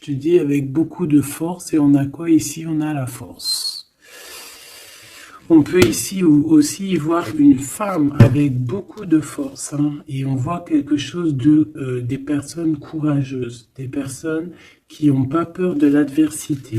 Je te dis avec beaucoup de force. Et on a quoi ici? On a la force. On peut ici aussi voir une femme avec beaucoup de force, hein, et on voit quelque chose des personnes courageuses, des personnes qui n'ont pas peur de l'adversité.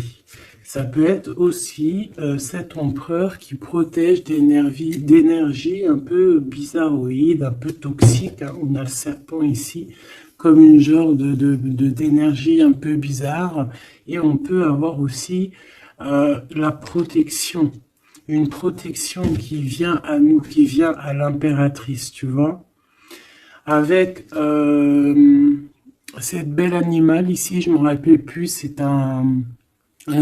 Ça peut être aussi cet empereur qui protège d'énergie un peu bizarroïde, un peu toxique, hein. On a le serpent ici comme une genre d'énergie un peu bizarre. Et on peut avoir aussi la protection, une protection qui vient à nous, qui vient à l'impératrice, tu vois, avec cette belle animal ici, je me rappelle plus, c'est un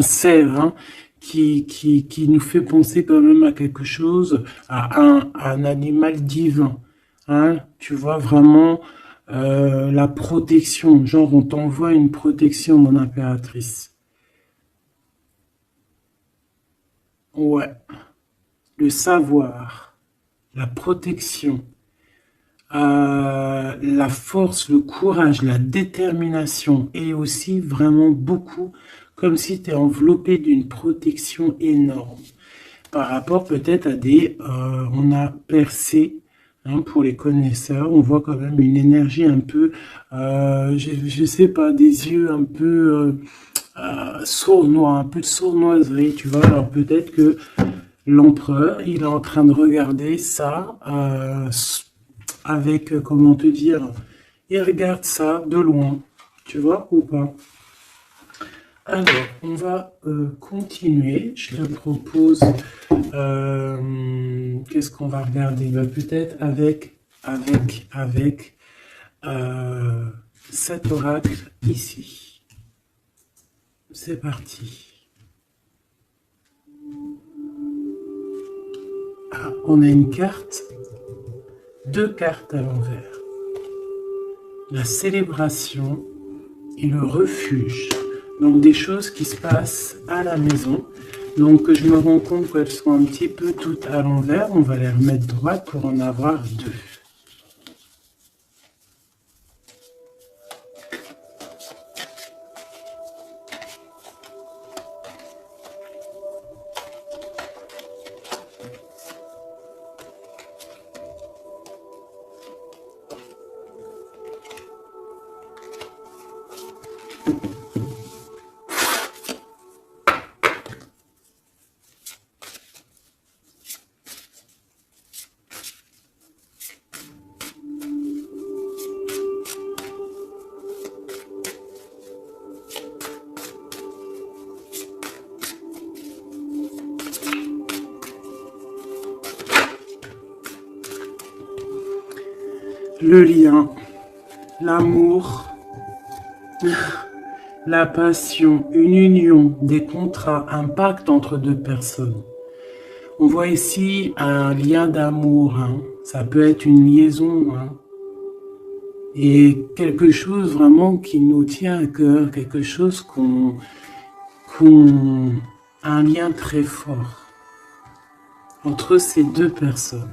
cerf, hein, qui nous fait penser quand même à quelque chose, à un animal divin, hein, tu vois, vraiment la protection, genre on t'envoie une protection, mon impératrice. Ouais, le savoir, la protection, la force, le courage, la détermination, et aussi vraiment beaucoup, comme si tu es enveloppé d'une protection énorme. Par rapport peut-être à on a percé, hein, pour les connaisseurs, on voit quand même une énergie un peu, je sais pas, des yeux un peu sournois, un peu de sournoiserie, tu vois. Alors peut-être que l'empereur, il est en train de regarder ça avec, comment te dire, il regarde ça de loin, tu vois, ou pas. Alors, on va continuer. Je te propose, qu'est-ce qu'on va regarder? Bah, peut-être avec euh, cet oracle ici. C'est parti. Ah, on a une carte, deux cartes à l'envers. La célébration et le refuge. Donc des choses qui se passent à la maison. Donc je me rends compte qu'elles sont un petit peu toutes à l'envers. On va les remettre droites pour en avoir deux. Le lien, l'amour, la passion, une union, des contrats, un pacte entre deux personnes. On voit ici un lien d'amour, hein. Ça peut être une liaison, hein. Et quelque chose vraiment qui nous tient à cœur, quelque chose qu'on un lien très fort entre ces deux personnes.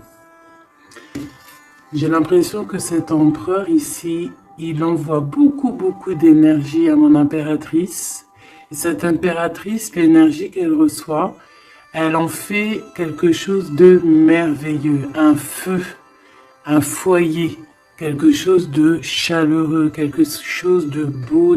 J'ai l'impression que cet empereur ici, il envoie beaucoup d'énergie à mon impératrice. Et cette impératrice, l'énergie qu'elle reçoit, elle en fait quelque chose de merveilleux, un feu, un foyer, quelque chose de chaleureux, quelque chose de beau,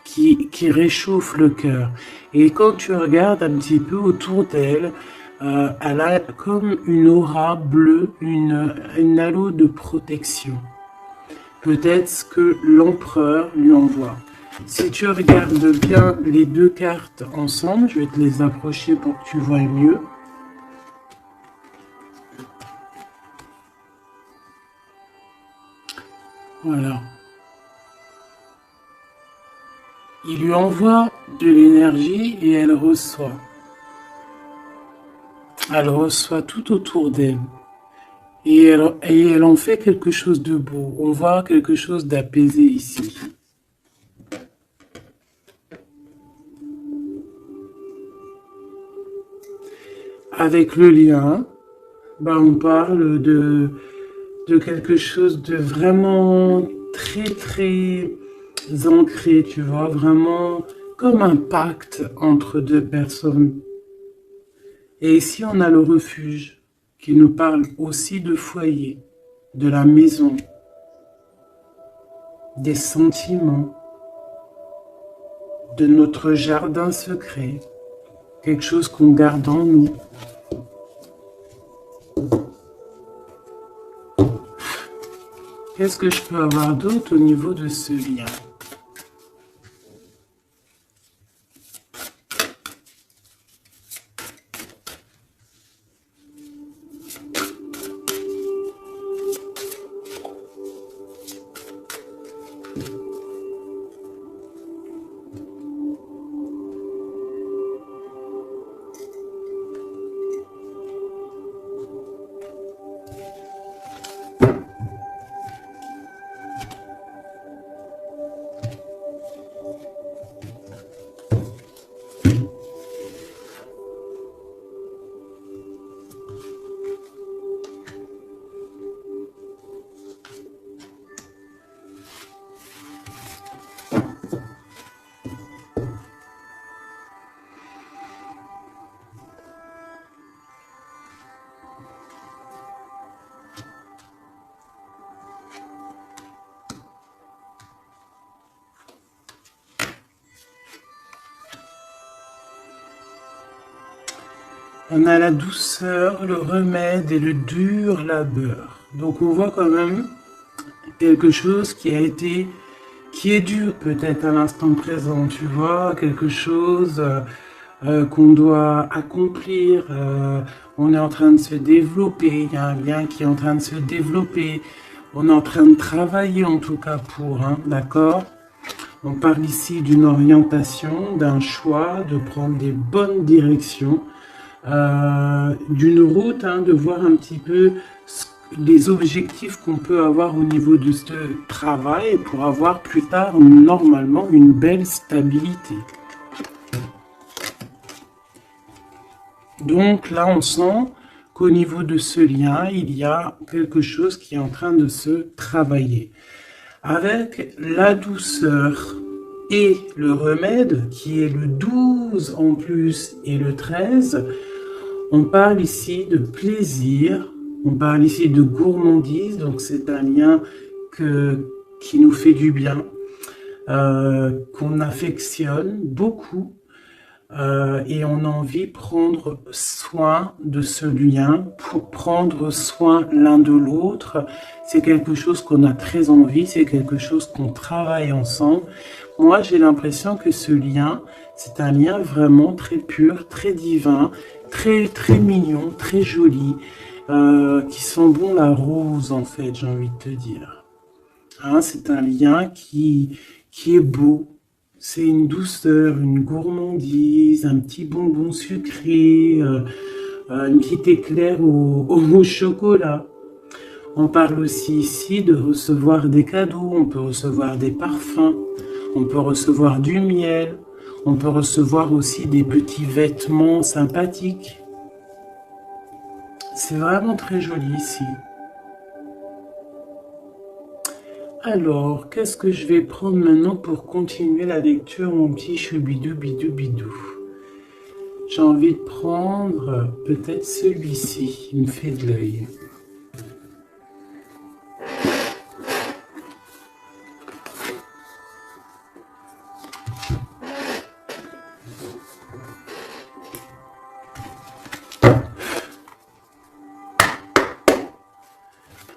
qui réchauffe le cœur. Et quand tu regardes un petit peu autour d'elle, elle a comme une aura bleue, une halo de protection. Peut-être ce que l'empereur lui envoie. Si tu regardes bien les deux cartes ensemble, je vais te les approcher pour que tu vois mieux. Voilà. Il lui envoie de l'énergie et elle reçoit. Elle reçoit tout autour d'elle. Et elle en fait quelque chose de beau. On voit quelque chose d'apaisé ici. Avec le lien, bah on parle de quelque chose de vraiment très ancré, tu vois, vraiment comme un pacte entre deux personnes. Et ici, on a le refuge qui nous parle aussi de foyer, de la maison, des sentiments, de notre jardin secret, quelque chose qu'on garde en nous. Qu'est-ce que je peux avoir d'autre au niveau de ce lien? On a la douceur, le remède et le dur labeur. Donc on voit quand même quelque chose qui est dur peut-être à l'instant présent, tu vois, quelque chose qu'on doit accomplir. On est en train de se développer, il y a un lien qui est en train de se développer. On est en train de travailler en tout cas pour, hein, d'accord? On parle ici d'une orientation, d'un choix, de prendre des bonnes directions. D'une route, hein, de voir un petit peu les objectifs qu'on peut avoir au niveau de ce travail pour avoir plus tard normalement une belle stabilité. Donc là on sent qu'au niveau de ce lien il y a quelque chose qui est en train de se travailler avec la douceur et le remède qui est le 12 en plus et le 13. On parle ici de plaisir, on parle ici de gourmandise, donc c'est un lien qui nous fait du bien, qu'on affectionne beaucoup, et on a envie de prendre soin de ce lien, pour prendre soin l'un de l'autre. C'est quelque chose qu'on a très envie, c'est quelque chose qu'on travaille ensemble. Moi, j'ai l'impression que ce lien, c'est un lien vraiment très pur, très divin, très très mignon, très joli, qui sent bon la rose en fait, j'ai envie de te dire. Hein, c'est un lien qui est beau. C'est une douceur, une gourmandise, un petit bonbon sucré, une petite éclair au chocolat. On parle aussi ici de recevoir des cadeaux, on peut recevoir des parfums, on peut recevoir du miel, on peut recevoir aussi des petits vêtements sympathiques. C'est vraiment très joli ici. Alors, qu'est-ce que je vais prendre maintenant pour continuer la lecture, mon petit choubidou bidou bidou? J'ai envie de prendre peut-être celui-ci, il me fait de l'œil.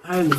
Allez.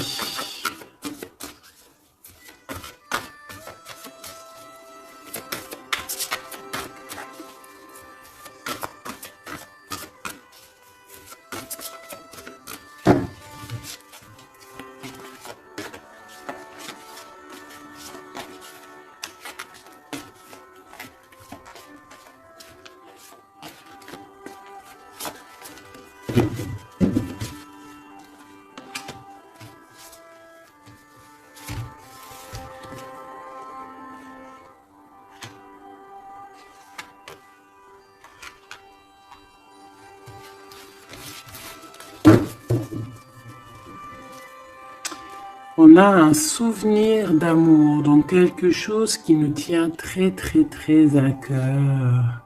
on a un souvenir d'amour, donc quelque chose qui nous tient très très très à cœur.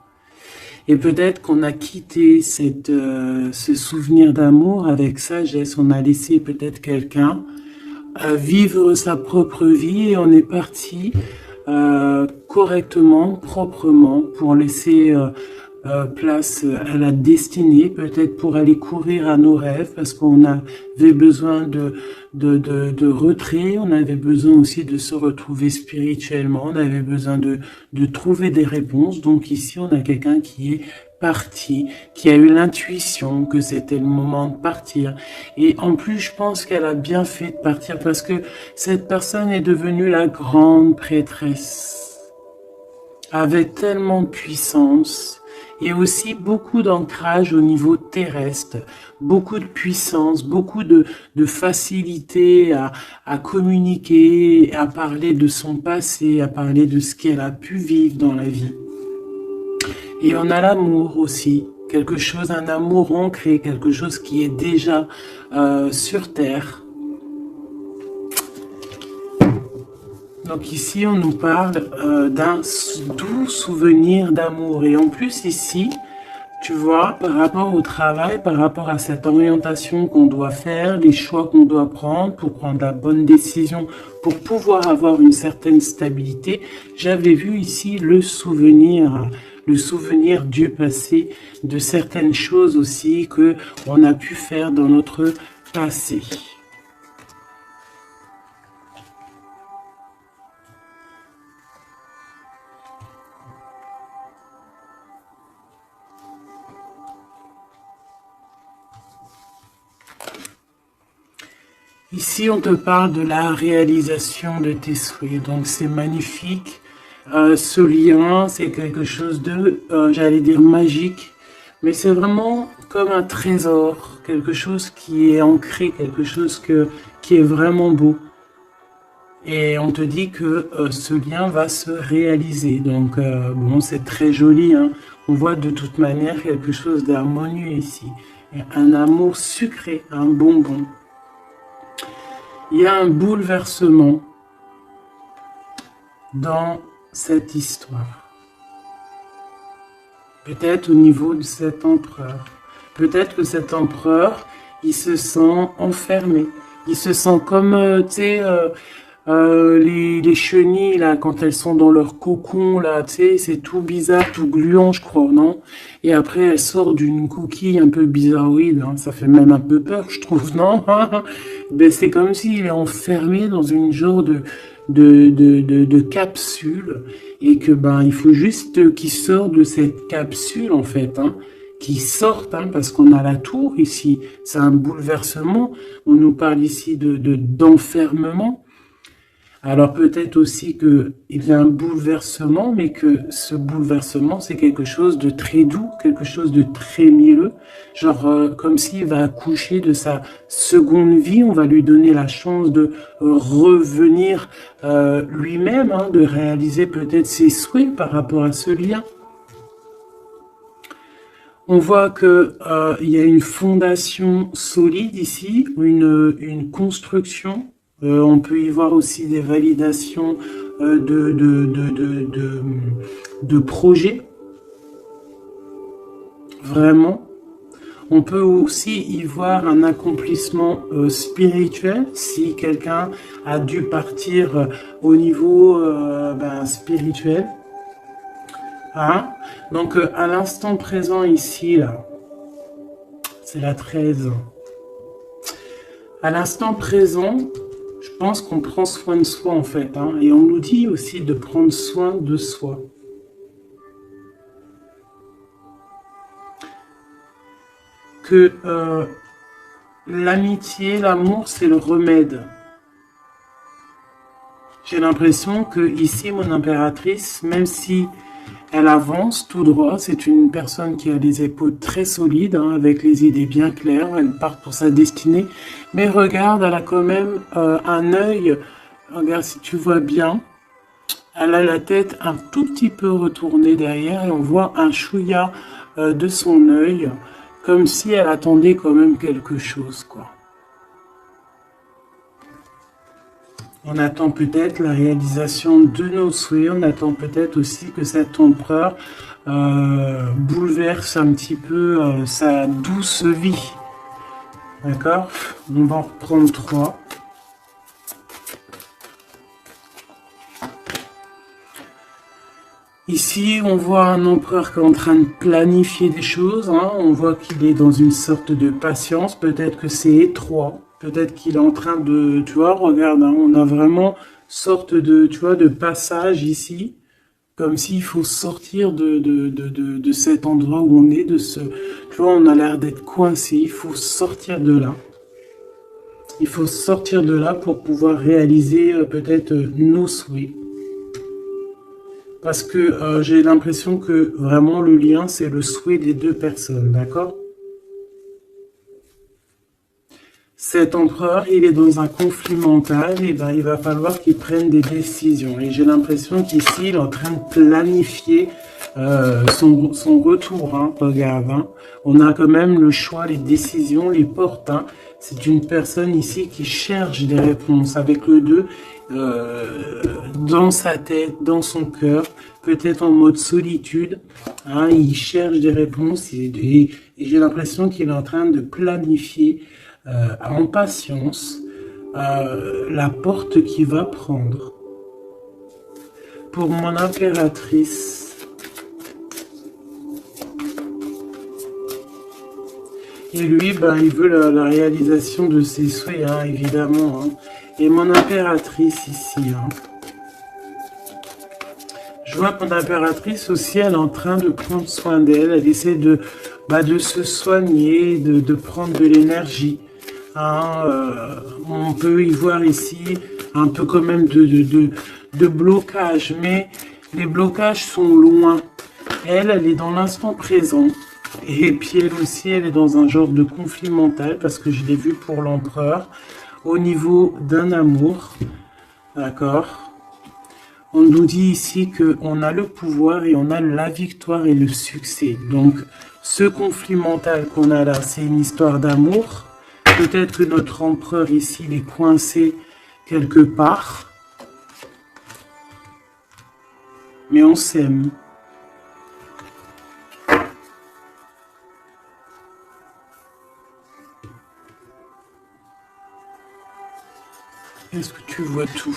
Et peut-être qu'on a quitté ce souvenir d'amour avec sagesse, on a laissé peut-être quelqu'un vivre sa propre vie et on est parti correctement, proprement, pour laisser place à la destinée, peut-être pour aller courir à nos rêves, parce qu'on avait besoin de retrait, on avait besoin aussi de se retrouver spirituellement, on avait besoin de trouver des réponses. Donc ici, on a quelqu'un qui est parti, qui a eu l'intuition que c'était le moment de partir. Et en plus, je pense qu'elle a bien fait de partir parce que cette personne est devenue la grande prêtresse, avec tellement de puissance et aussi beaucoup d'ancrage au niveau terrestre, beaucoup de puissance, beaucoup de facilité à communiquer, à parler de son passé, à parler de ce qu'elle a pu vivre dans la vie. Et on a l'amour aussi, quelque chose, un amour ancré, quelque chose qui est déjà sur terre. Donc ici, on nous parle d'un doux souvenir d'amour. Et en plus ici, tu vois, par rapport au travail, par rapport à cette orientation qu'on doit faire, les choix qu'on doit prendre pour prendre la bonne décision, pour pouvoir avoir une certaine stabilité, j'avais vu ici le souvenir du passé, de certaines choses aussi que on a pu faire dans notre passé. Ici, on te parle de la réalisation de tes souhaits. Donc, c'est magnifique. Ce lien, c'est quelque chose de, j'allais dire, magique. Mais c'est vraiment comme un trésor. Quelque chose qui est ancré, quelque chose qui est vraiment beau. Et on te dit que ce lien va se réaliser. Donc, bon, c'est très joli, hein. On voit de toute manière quelque chose d'harmonieux ici. Un amour sucré, un bonbon. Il y a un bouleversement dans cette histoire. Peut-être au niveau de cet empereur. Peut-être que cet empereur, il se sent enfermé. Il se sent comme, tu sais, les chenilles, là, quand elles sont dans leur cocon, là, tu sais, c'est tout bizarre, tout gluant, je crois, non? Et après, elle sort d'une coquille un peu bizarroïde, hein. Ça fait même un peu peur, je trouve, non? Ben, c'est comme s'il est enfermé dans une genre de capsule, et que, ben, il faut juste qu'il sorte de cette capsule, en fait, hein. Qui sortent, hein, parce qu'on a la tour ici, c'est un bouleversement, on nous parle ici d'enfermement. Alors peut-être aussi qu'il y a un bouleversement, mais que ce bouleversement, c'est quelque chose de très doux, quelque chose de très mielleux, genre comme s'il va accoucher de sa seconde vie, on va lui donner la chance de revenir lui-même, hein, de réaliser peut-être ses souhaits par rapport à ce lien. On voit que il y a une fondation solide ici, une construction. On peut y voir aussi des validations de projets. Vraiment. On peut aussi y voir un accomplissement spirituel, si quelqu'un a dû partir au niveau spirituel. Hein? Donc, à l'instant présent ici, là, c'est la 13. À l'instant présent, je pense qu'on prend soin de soi, en fait. Hein, et on nous dit aussi de prendre soin de soi. Que l'amitié, l'amour, c'est le remède. J'ai l'impression que ici, mon impératrice, même si elle avance tout droit, c'est une personne qui a les épaules très solides, hein, avec les idées bien claires, elle part pour sa destinée, mais regarde, elle a quand même un œil, regarde si tu vois bien, elle a la tête un tout petit peu retournée derrière et on voit un chouïa de son œil, comme si elle attendait quand même quelque chose, quoi. On attend peut-être la réalisation de nos souhaits. On attend peut-être aussi que cet empereur bouleverse un petit peu sa douce vie. D'accord? On va en reprendre 3. Ici, on voit un empereur qui est en train de planifier des choses. Hein. On voit qu'il est dans une sorte de patience. Peut-être que c'est étroit. Peut-être qu'il est en train de... Tu vois, regarde, hein, on a vraiment sorte de, tu vois, de passage ici. Comme s'il faut sortir de cet endroit où on est, de ce... Tu vois, on a l'air d'être coincé. Il faut sortir de là. Il faut sortir de là pour pouvoir réaliser peut-être nos souhaits. Parce que j'ai l'impression que vraiment le lien, c'est le souhait des deux personnes, d'accord? Cet empereur, il est dans un conflit mental, et ben il va falloir qu'il prenne des décisions. Et j'ai l'impression qu'ici, il est en train de planifier son retour. Hein, regarde, hein. On a quand même le choix, les décisions, les portes. Hein. C'est une personne ici qui cherche des réponses avec le 2 dans sa tête, dans son cœur, peut-être en mode solitude. Hein, il cherche des réponses et j'ai l'impression qu'il est en train de planifier en patience la porte qu'il va prendre. Pour mon impératrice, et lui, ben, il veut la réalisation de ses souhaits, hein, évidemment. Hein. Et mon impératrice ici, hein. Je vois mon impératrice aussi, elle est en train de prendre soin d'elle. Elle essaie de se soigner, de prendre de l'énergie. Hein, on peut y voir ici un peu quand même de blocage, mais les blocages sont loin. Elle est dans l'instant présent. Et puis elle aussi, elle est dans un genre de conflit mental, parce que je l'ai vu pour l'empereur, au niveau d'un amour. D'accord? On nous dit ici qu'on a le pouvoir et on a la victoire et le succès. Donc, ce conflit mental qu'on a là, c'est une histoire d'amour. Peut-être que notre empereur ici, il est coincé quelque part. Mais on s'aime. Est-ce que tu vois tout?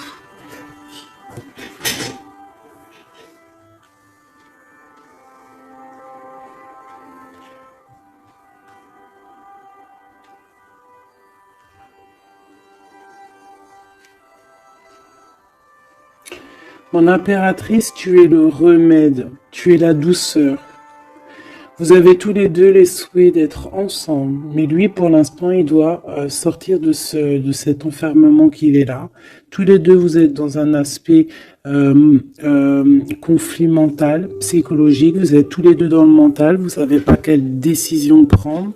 Mon impératrice, tu es le remède, tu es la douceur. Vous avez tous les deux les souhaits d'être ensemble, mais lui, pour l'instant, il doit sortir de cet enfermement qu'il est là. Tous les deux, vous êtes dans un aspect conflit mental, psychologique. Vous êtes tous les deux dans le mental. Vous savez pas quelle décision prendre.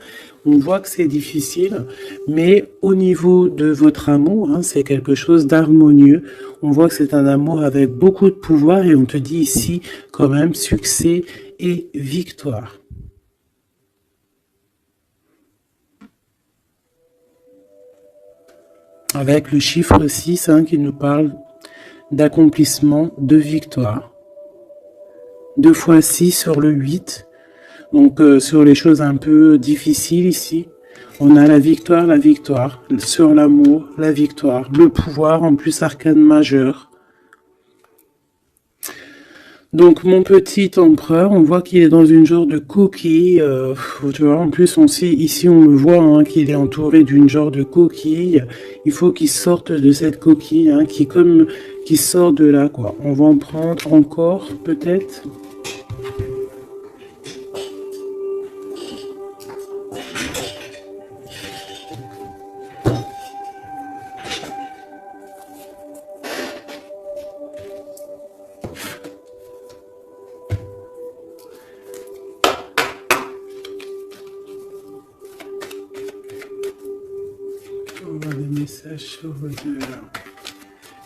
On voit que c'est difficile, mais au niveau de votre amour, hein, c'est quelque chose d'harmonieux. On voit que c'est un amour avec beaucoup de pouvoir et on te dit ici quand même succès et victoire. Avec le chiffre 6 hein, qui nous parle d'accomplissement, de victoire. 2 fois 6 sur le 8. Donc sur les choses un peu difficiles ici, on a la victoire. Sur l'amour, la victoire. Le pouvoir, en plus arcane majeur. Donc mon petit empereur, on voit qu'il est dans une genre de coquille. Tu vois, en plus ici on le voit hein, qu'il est entouré d'une genre de coquille. Il faut qu'il sorte de cette coquille, hein, qui sort de là quoi. On va en prendre encore peut-être.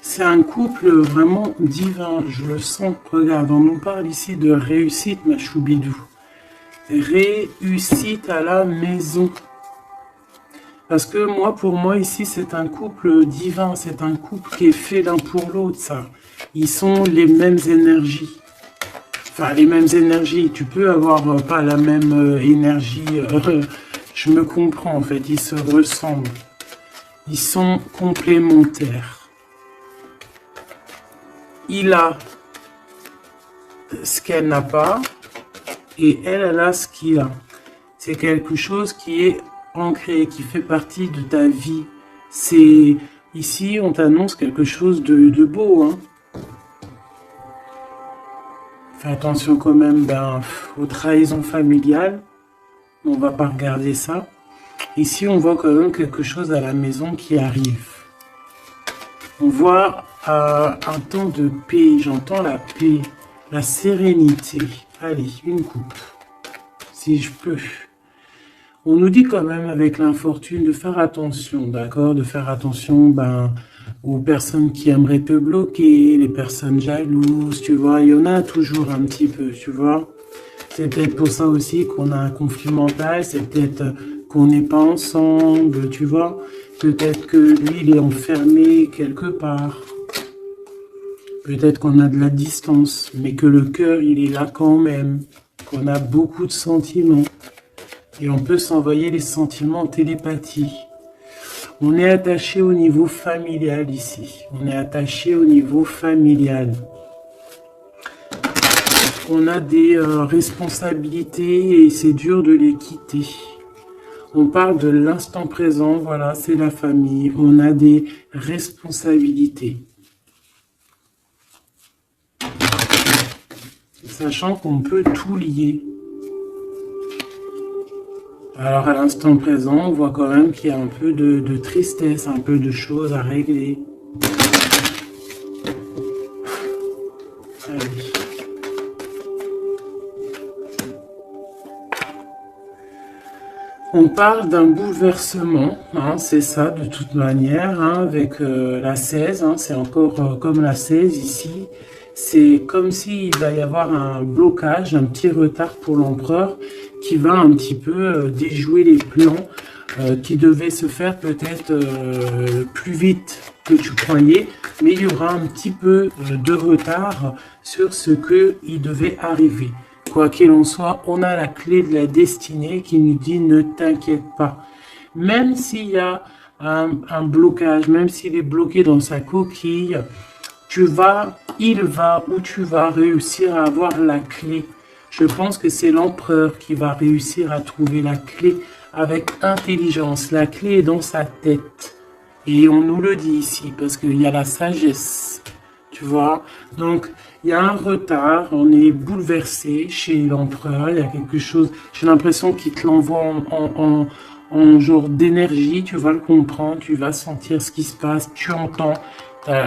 C'est un couple vraiment divin, je le sens. Regarde, on nous parle ici de réussite, ma choubidou. Réussite à la maison. Parce que moi, pour moi, ici, c'est un couple divin. C'est un couple qui est fait l'un pour l'autre, ça. Ils sont les mêmes énergies. Enfin, les mêmes énergies. Tu peux avoir pas la même énergie. Je me comprends, en fait. Ils se ressemblent. Ils sont complémentaires. Il a ce qu'elle n'a pas. Et elle a ce qu'il a. C'est quelque chose qui est ancré, qui fait partie de ta vie. C'est ici, on t'annonce quelque chose de beau. Hein. Fais attention quand même aux trahisons familiales. On va pas regarder ça. Ici, on voit quand même quelque chose à la maison qui arrive. On voit un temps de paix. J'entends la paix, la sérénité. Allez, une coupe, si je peux. On nous dit quand même avec l'infortune de faire attention, d'accord? De faire attention aux personnes qui aimeraient te bloquer, les personnes jalouses, tu vois. Il y en a toujours un petit peu, tu vois. C'est peut-être pour ça aussi qu'on a un conflit mental, c'est peut-être qu'on n'est pas ensemble, tu vois. Peut-être que lui, il est enfermé quelque part. Peut-être qu'on a de la distance, mais que le cœur, il est là quand même. Qu'on a beaucoup de sentiments. Et on peut s'envoyer les sentiments en télépathie. On est attaché au niveau familial ici. On est attaché au niveau familial. On a des responsabilités et c'est dur de les quitter. On parle de l'instant présent, voilà, c'est la famille. On a des responsabilités. Sachant qu'on peut tout lier. Alors à l'instant présent, on voit quand même qu'il y a un peu de tristesse, un peu de choses à régler. Allez. On parle d'un bouleversement, hein, c'est ça de toute manière, hein, avec la 16, hein, c'est encore comme la 16 ici. C'est comme s'il va y avoir un blocage, un petit retard pour l'empereur qui va un petit peu déjouer les plans qui devaient se faire peut-être plus vite que tu croyais, mais il y aura un petit peu de retard sur ce qu'il devait arriver. Quoi qu'il en soit, on a la clé de la destinée qui nous dit ne t'inquiète pas. Même s'il y a un blocage, même s'il est bloqué dans sa coquille, il va ou tu vas réussir à avoir la clé. Je pense que c'est l'empereur qui va réussir à trouver la clé avec intelligence. La clé est dans sa tête. Et on nous le dit ici parce qu'il y a la sagesse. Tu vois? Donc, il y a un retard. On est bouleversé chez l'empereur. Il y a quelque chose. J'ai l'impression qu'il te l'envoie en genre d'énergie. Tu vas le comprendre. Tu vas sentir ce qui se passe. Tu entends.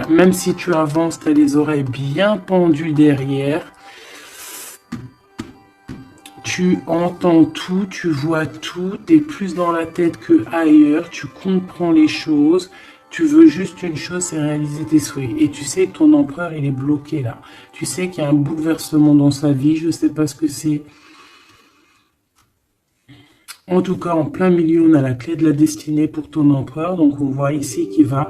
Même si tu avances, tu as les oreilles bien pendues derrière. Tu entends tout, tu vois tout, tu es plus dans la tête que ailleurs, tu comprends les choses, tu veux juste une chose, c'est réaliser tes souhaits. Et tu sais que ton empereur, il est bloqué là. Tu sais qu'il y a un bouleversement dans sa vie, je ne sais pas ce que c'est. En tout cas, en plein milieu, on a la clé de la destinée pour ton empereur. Donc, on voit ici qu'il va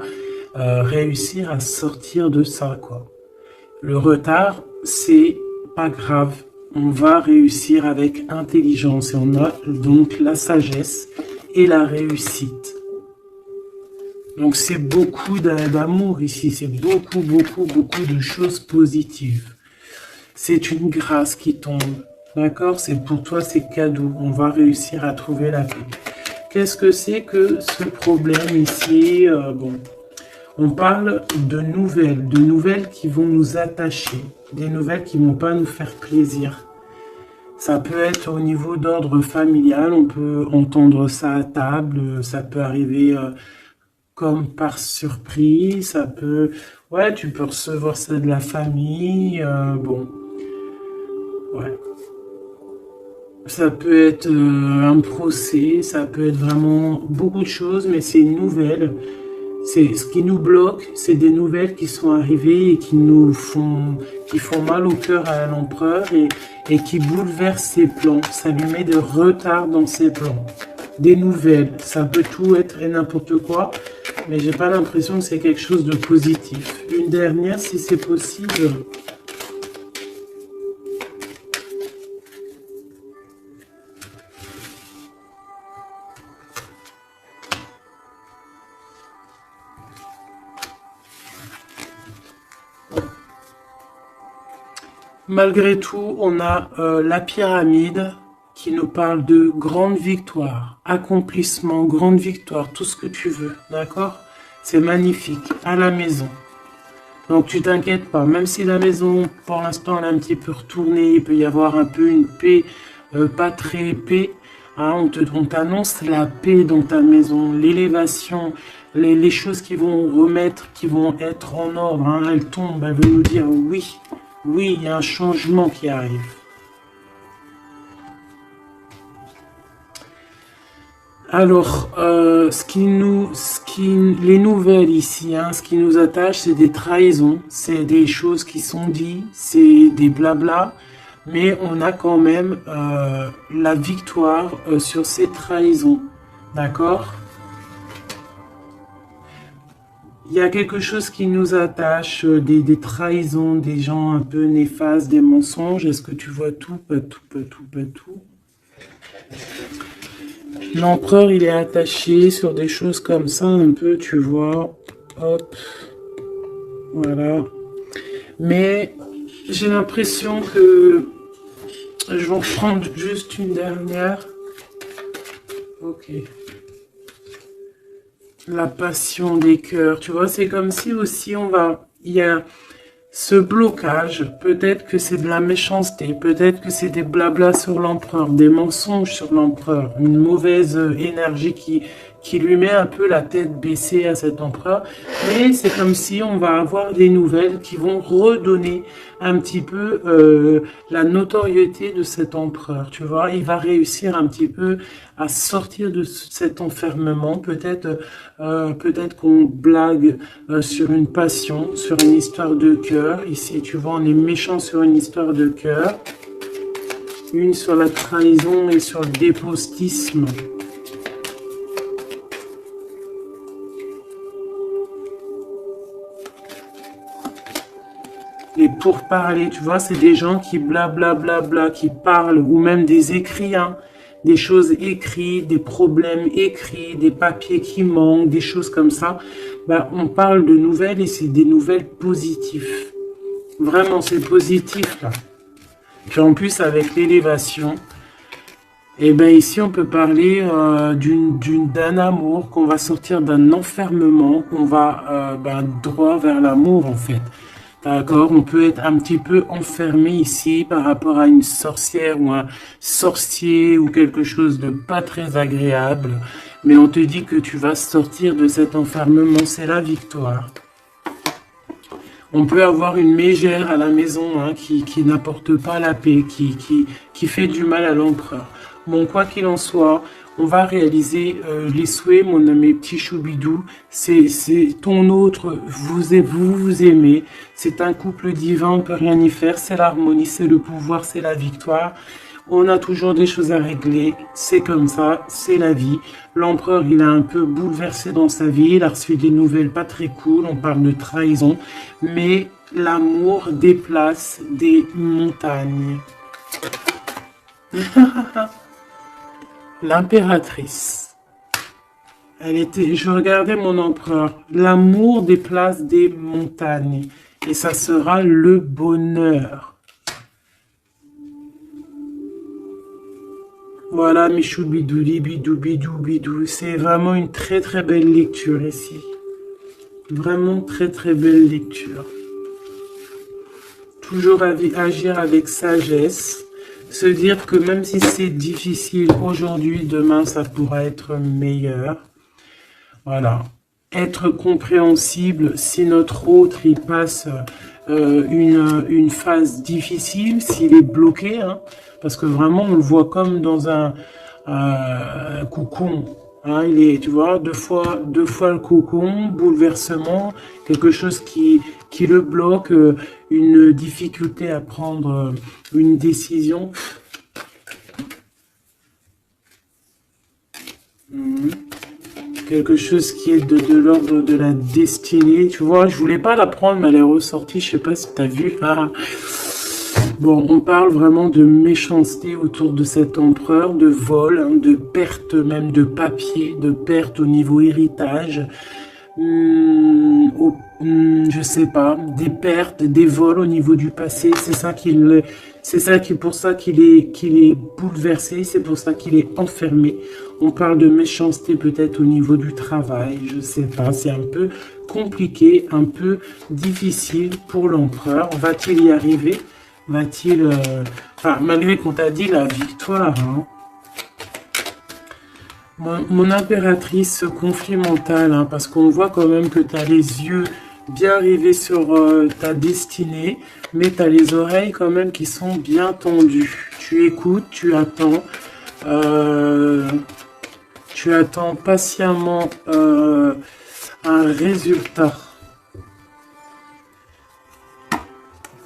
réussir à sortir de ça, quoi. Le retard, c'est pas grave. On va réussir avec intelligence. Et on a donc la sagesse et la réussite. Donc, c'est beaucoup d'amour ici. C'est beaucoup, beaucoup, beaucoup de choses positives. C'est une grâce qui tombe. D'accord? C'est pour toi, c'est cadeau. On va réussir à trouver la clé. Qu'est-ce que c'est que ce problème ici? Bon, on parle de nouvelles qui vont nous attacher, des nouvelles qui ne vont pas nous faire plaisir. Ça peut être au niveau d'ordre familial, on peut entendre ça à table, ça peut arriver comme par surprise, ça peut... Ouais, tu peux recevoir ça de la famille, bon... Ouais. Ça peut être un procès, ça peut être vraiment beaucoup de choses, mais c'est une nouvelle. C'est ce qui nous bloque, c'est des nouvelles qui sont arrivées et qui font mal au cœur à l'empereur et qui bouleversent ses plans. Ça lui met de retard dans ses plans. des nouvelles. Ça peut tout être et n'importe quoi, mais j'ai pas l'impression que c'est quelque chose de positif. Une dernière, si c'est possible. Malgré tout, on a la pyramide qui nous parle de grande victoire, accomplissement, grande victoire, tout ce que tu veux, d'accord? C'est magnifique, à la maison. Donc tu t'inquiètes pas, même si la maison, pour l'instant, elle est un petit peu retournée, il peut y avoir un peu une paix, pas très paix, hein, on t'annonce la paix dans ta maison, l'élévation, les choses qui vont remettre, qui vont être en ordre, hein, elles tombent, elles veulent nous dire oui. Oui, il y a un changement qui arrive. Alors, les nouvelles ici, hein, ce qui nous attache, c'est des trahisons, c'est des choses qui sont dites, c'est des blabla, mais on a quand même la victoire sur ces trahisons, d'accord? Il y a quelque chose qui nous attache, des trahisons, des gens un peu néfastes, des mensonges. Est-ce que tu vois tout? Pas tout, pas tout, pas tout. L'empereur, il est attaché sur des choses comme ça, un peu, tu vois. Hop. Voilà. Mais j'ai l'impression que je vais en prendre juste une dernière. Ok. La passion des cœurs, tu vois, c'est comme si aussi il y a ce blocage, peut-être que c'est de la méchanceté, peut-être que c'est des blablas sur l'empereur, des mensonges sur l'empereur, une mauvaise énergie qui lui met un peu la tête baissée à cet empereur, mais c'est comme si on va avoir des nouvelles qui vont redonner un petit peu la notoriété de cet empereur, tu vois, il va réussir un petit peu à sortir de cet enfermement, peut-être qu'on blague sur une passion, sur une histoire de cœur, ici tu vois on est méchant sur une histoire de cœur, une sur la trahison et sur le dépostisme. Et pour parler, tu vois, c'est des gens qui blablabla, qui parlent, ou même des écrits, hein, des choses écrites, des problèmes écrits, des papiers qui manquent, des choses comme ça. Ben, on parle de nouvelles et c'est des nouvelles positives. Vraiment, c'est positif, là. Puis en plus, avec l'élévation, et ben ici, on peut parler d'un amour, qu'on va sortir d'un enfermement, qu'on va droit vers l'amour, en fait. D'accord, on peut être un petit peu enfermé ici par rapport à une sorcière ou un sorcier ou quelque chose de pas très agréable. Mais on te dit que tu vas sortir de cet enfermement, c'est la victoire. On peut avoir une mégère à la maison hein, qui n'apporte pas la paix, qui fait du mal à l'empereur. Bon, quoi qu'il en soit, on va réaliser les souhaits, mes petits choubidous. C'est ton autre, vous aimez. C'est un couple divin, on peut rien y faire. C'est l'harmonie, c'est le pouvoir, c'est la victoire. On a toujours des choses à régler, c'est comme ça, c'est la vie. L'empereur, il a un peu bouleversé dans sa vie, il a reçu des nouvelles pas très cool, on parle de trahison, mais l'amour déplace des montagnes. L'impératrice. Je regardais mon empereur. L'amour déplace des montagnes. Et ça sera le bonheur. Voilà, michoubidouli, bidou, bidou, bidou. C'est vraiment une très très belle lecture ici. Vraiment très très belle lecture. Toujours agir avec sagesse. Se dire que même si c'est difficile aujourd'hui, demain ça pourra être meilleur. Voilà. Être compréhensible si notre autre il passe une phase difficile, s'il est bloqué, hein, parce que vraiment on le voit comme dans un cocon. Hein, il est, tu vois, deux fois le cocon, bouleversement, quelque chose qui le bloque, une difficulté à prendre une décision. quelque chose qui est de l'ordre de la destinée. Tu vois, je voulais pas la prendre, mais elle est ressortie. Je sais pas si tu as vu. Ah. Bon, on parle vraiment de méchanceté autour de cet empereur, de vol, hein, de perte même de papier, de perte au niveau héritage. Je sais pas, des pertes, des vols au niveau du passé, c'est pour ça qu'il est bouleversé, c'est pour ça qu'il est enfermé. On parle de méchanceté peut-être au niveau du travail, je sais pas, c'est un peu compliqué, un peu difficile pour l'empereur. Va-t-il y arriver? Va-t-il, enfin, malgré qu'on t'a dit la victoire, hein. Mon impératrice, ce conflit mental, hein, parce qu'on voit quand même que tu as les yeux bien rivés sur ta destinée, mais tu as les oreilles quand même qui sont bien tendues. Tu écoutes, tu attends patiemment un résultat.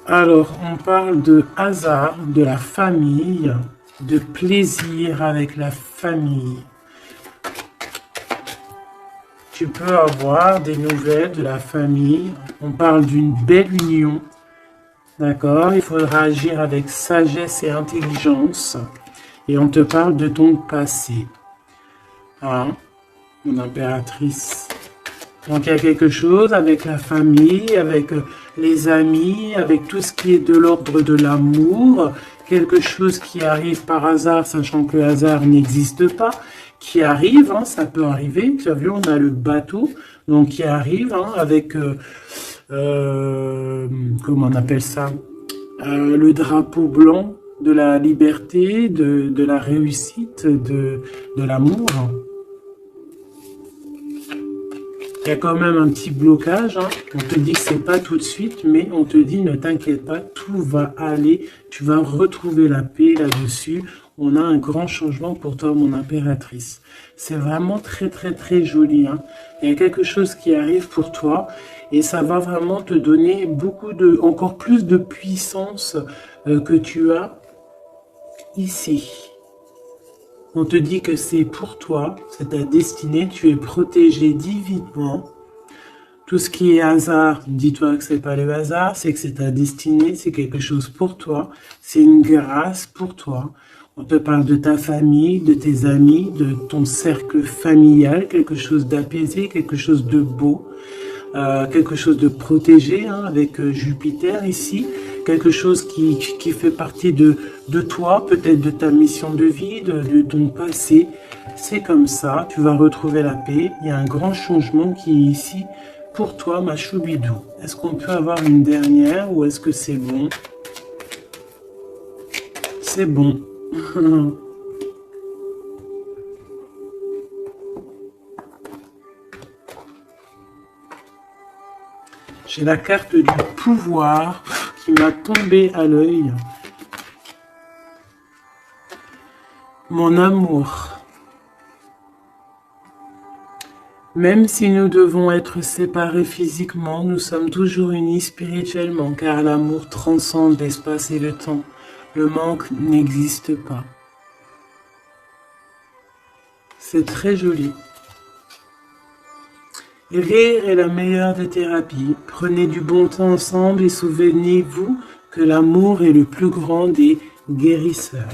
Alors, on parle de hasard, de la famille, de plaisir avec la famille. Tu peux avoir des nouvelles de la famille. On parle d'une belle union. D'accord? Il faudra agir avec sagesse et intelligence. Et on te parle de ton passé. Hein? Mon impératrice. Donc il y a quelque chose avec la famille, avec les amis, avec tout ce qui est de l'ordre de l'amour. Quelque chose qui arrive par hasard, sachant que le hasard n'existe pas. Qui arrive, hein, ça peut arriver. Tu as vu, on a le bateau, donc qui arrive hein, avec, comment on appelle ça, le drapeau blanc de la liberté, de la réussite, de l'amour. Il y a quand même un petit blocage. Hein. On te dit que c'est pas tout de suite, mais on te dit ne t'inquiète pas, tout va aller. Tu vas retrouver la paix là-dessus. On a un grand changement pour toi, mon impératrice. C'est vraiment très, très, très joli. Hein. Il y a quelque chose qui arrive pour toi et ça va vraiment te donner encore plus de puissance que tu as ici. On te dit que c'est pour toi, c'est ta destinée, tu es protégé divinement. Tout ce qui est hasard, dis-toi que c'est pas le hasard, c'est que c'est ta destinée, c'est quelque chose pour toi, c'est une grâce pour toi. On te parle de ta famille, de tes amis, de ton cercle familial, quelque chose d'apaisé, quelque chose de beau, quelque chose de protégé hein, avec Jupiter ici, quelque chose qui fait partie de toi, peut-être de ta mission de vie, de ton passé. C'est comme ça, tu vas retrouver la paix. Il y a un grand changement qui est ici pour toi, ma choubidou. Est-ce qu'on peut avoir une dernière ou est-ce que c'est bon? C'est bon. J'ai la carte du pouvoir qui m'a tombé à l'œil. Mon amour. Même si nous devons être séparés physiquement, nous sommes toujours unis spirituellement, car l'amour transcende l'espace et le temps. Le manque n'existe pas. C'est très joli. Rire est la meilleure des thérapies. Prenez du bon temps ensemble et souvenez-vous que l'amour est le plus grand des guérisseurs.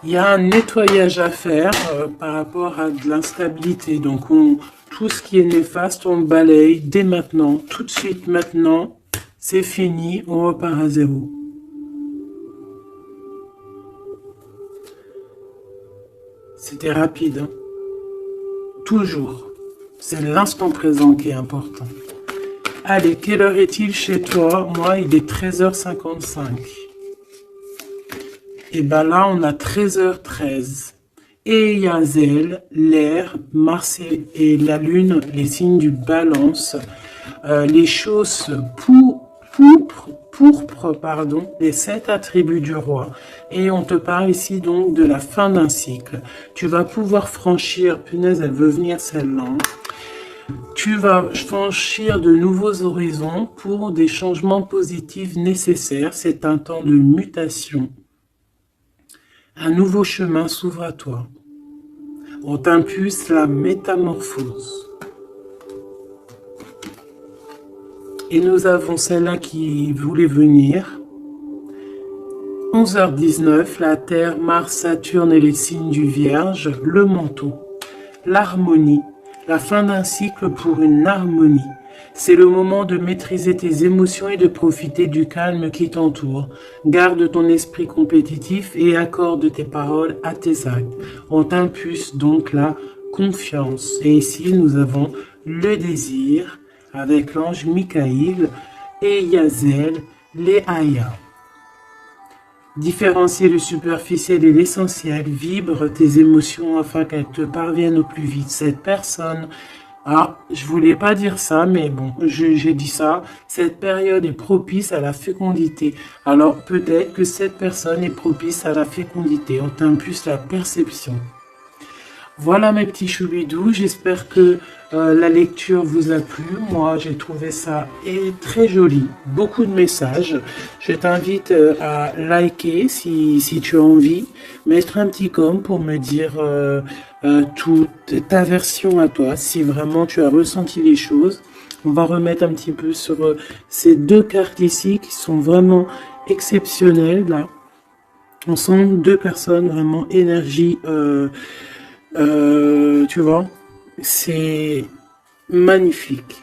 Il y a un nettoyage à faire par rapport à de l'instabilité. Donc, tout ce qui est néfaste, on le balaye dès maintenant, tout de suite maintenant. C'est fini, on repart à zéro. C'était rapide. Hein. Toujours. C'est l'instant présent qui est important. Allez, quelle heure est-il chez toi? Moi, il est 13h55. Et bien là, on a 13h13. Et Yazel, l'air, Mars et la Lune, les signes du balance, les choses pour pourpre, pardon, les 7 attributs du roi. Et on te parle ici donc de la fin d'un cycle. Tu vas pouvoir franchir, punaise, elle veut venir celle-là. Tu vas franchir de nouveaux horizons pour des changements positifs nécessaires. C'est un temps de mutation. Un nouveau chemin s'ouvre à toi. On t'impulse la métamorphose. Et nous avons celle-là qui voulait venir. 11h19, la Terre, Mars, Saturne et les signes du Vierge, le manteau, l'harmonie, la fin d'un cycle pour une harmonie. C'est le moment de maîtriser tes émotions et de profiter du calme qui t'entoure. Garde ton esprit compétitif et accorde tes paroles à tes actes. On t'impulse donc la confiance. Et ici, nous avons le désir avec l'ange Michael et Yazel, les Aya. Différencier le superficiel et l'essentiel, vibre tes émotions afin qu'elles te parviennent au plus vite. Cette personne, je voulais pas dire ça, mais bon, j'ai dit ça. Cette période est propice à la fécondité. Alors peut-être que cette personne est propice à la fécondité. On t'impulse la perception. Voilà mes petits choubidous, j'espère que la lecture vous a plu. Moi, j'ai trouvé ça très joli, beaucoup de messages. Je t'invite à liker si tu as envie, mettre un petit com pour me dire toute ta version à toi, si vraiment tu as ressenti les choses. On va remettre un petit peu sur ces 2 cartes ici qui sont vraiment exceptionnelles. Là, on sent 2 personnes vraiment énergie. Tu vois, c'est magnifique.